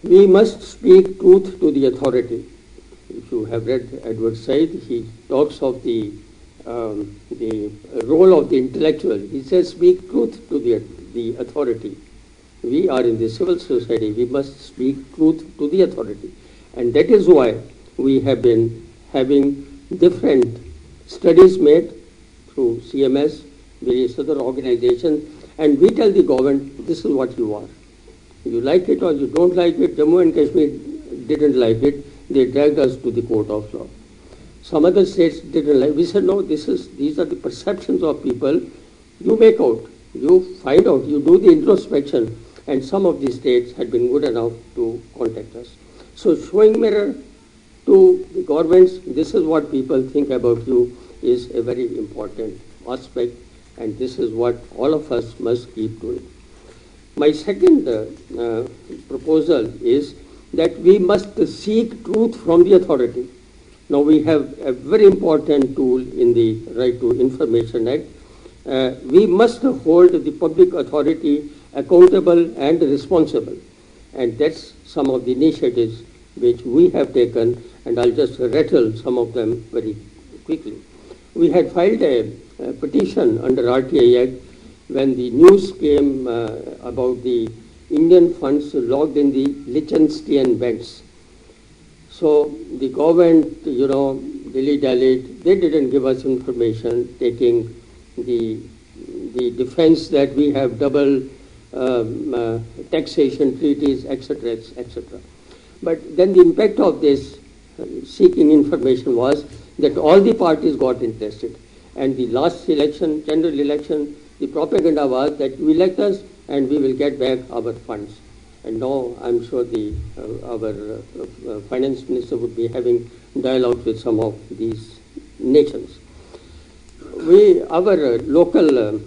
We must speak truth to the authority. If you have read Edward Said, he talks of the role of the intellectual. He says, speak truth to the authority. We are in the civil society. We must speak truth to the authority. And that is why we have been having different studies made through CMS, various other organizations, and we tell the government, this is what you are. You like it or you don't like it. Jammu and Kashmir didn't like it. They dragged us to the court of law. Some other states didn't like it. We said, no, these are the perceptions of people. You make out, you find out, you do the introspection. And some of these states had been good enough to contact us. So showing mirror to the governments, this is what people think about you, is a very important aspect. And this is what all of us must keep doing. My second proposal is that we must seek truth from the authority. Now we have a very important tool in the Right to Information Act. We must hold the public authority accountable and responsible. And that's some of the initiatives which we have taken, and I'll just rattle some of them very quickly. We had filed a petition under RTI Act when the news came about the Indian funds logged in the Liechtenstein banks. So the government, dilly-dallied. They didn't give us information, taking the defense that we have double taxation treaties, etc., etc. But then the impact of this seeking information was that all the parties got interested. And the last election, general election, the propaganda was that you elect us and we will get back our funds. And now I'm sure our finance minister would be having dialogue with some of these nations. Our local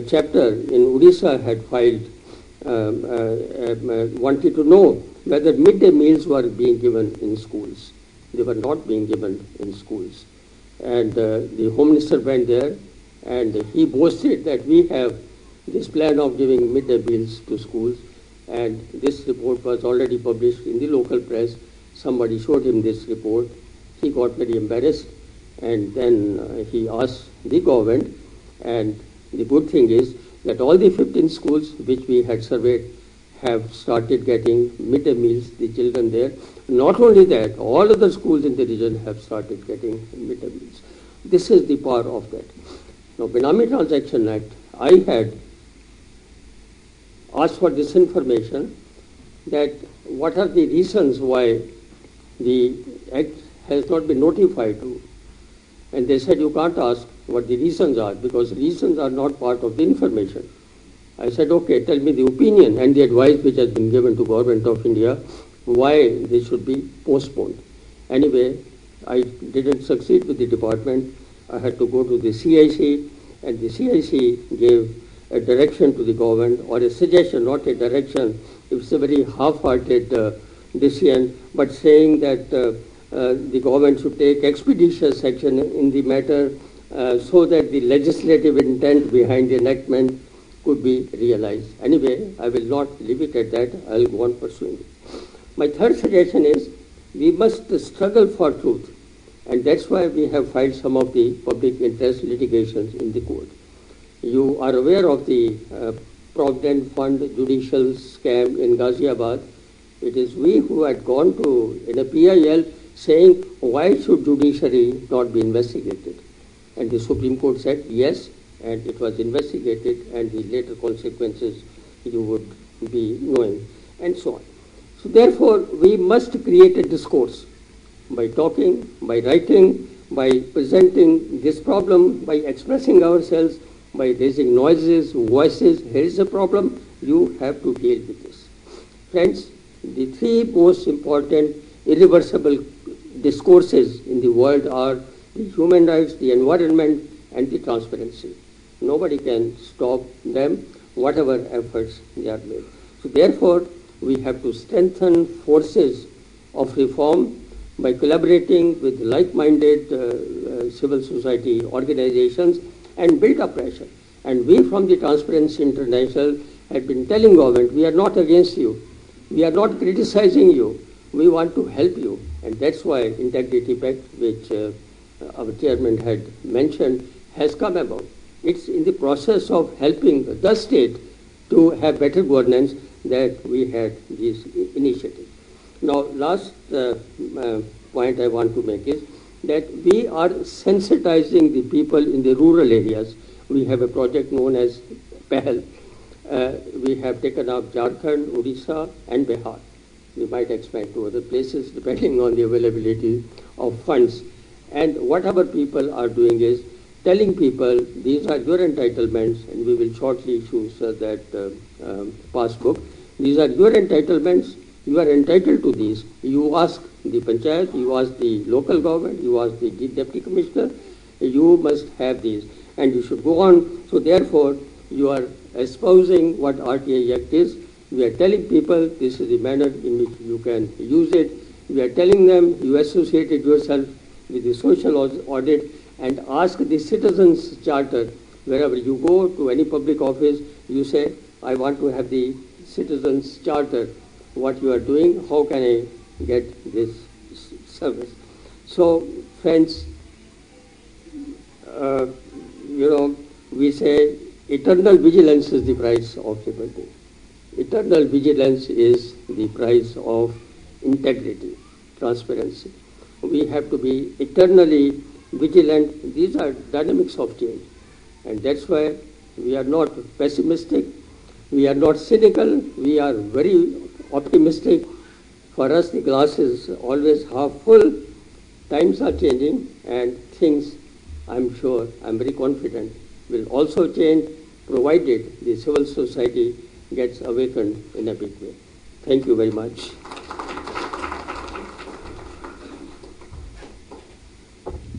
chapter in Odisha had filed, wanted to know whether midday meals were being given in schools. They were not being given in schools. And the Home Minister went there and he boasted that we have this plan of giving midday meals to schools. And this report was already published in the local press. Somebody showed him this report. He got very embarrassed. And then he asked the government. And the good thing is that all the 15 schools which we had surveyed have started getting midday meals, the children there. Not only that, all other schools in the region have started getting midday meals. This is the power of that. Now, Benami Transaction Act, I had asked for this information, that what are the reasons why the act has not been notified to. And they said you can't ask what the reasons are because reasons are not part of the information. I said, okay, tell me the opinion and the advice which has been given to Government of India why they should be postponed. Anyway, I didn't succeed with the department. I had to go to the CIC, and the CIC gave a direction to the government, or a suggestion, not a direction. It's a very half-hearted decision, but saying that the government should take expeditious action in the matter so that the legislative intent behind the enactment could be realized. Anyway, I will not leave it at that. I will go on pursuing it. My third suggestion is we must struggle for truth, and that's why we have filed some of the public interest litigations in the court. You are aware of the Provident Fund judicial scam in Ghaziabad. It is we who had gone to in a PIL saying why should judiciary not be investigated, and the Supreme Court said yes, and it was investigated, and the later consequences you would be knowing, and so on. So therefore, we must create a discourse by talking, by writing, by presenting this problem, by expressing ourselves, by raising noises, voices. Here is a problem, you have to deal with this. Friends, the three most important irreversible discourses in the world are the human rights, the environment, and the transparency. Nobody can stop them, whatever efforts they are made. So therefore, we have to strengthen forces of reform by collaborating with like-minded civil society organizations and build up pressure. And we from the Transparency International had been telling government, we are not against you. We are not criticizing you. We want to help you. And that's why Integrity Pact, which our chairman had mentioned, has come about. It's in the process of helping the state to have better governance that we had this initiative. Now, last point I want to make is that we are sensitizing the people in the rural areas. We have a project known as PEHL. We have taken up Jharkhand, Odisha, and Bihar. We might expand to other places depending on the availability of funds. And what our people are doing is telling people these are your entitlements, and we will shortly issue that passbook. These are your entitlements. You are entitled to these. You ask the panchayat, you ask the local government, you ask the deputy commissioner, you must have these, and you should go on. So therefore, you are espousing what RTI Act is. We are telling people this is the manner in which you can use it. We are telling them you associated yourself with the social audit and ask the citizens charter. Wherever you go to any public office, you say, I want to have the citizens charter. What you are doing, how can I get this service? So, friends, we say eternal vigilance is the price of liberty. Eternal vigilance is the price of integrity, transparency. We have to be eternally vigilant. These are dynamics of change. And that's why we are not pessimistic, we are not cynical, we are very optimistic. For us, the glass is always half full. Times are changing, and things, I'm sure, I'm very confident, will also change, provided the civil society gets awakened in a big way. Thank you very much.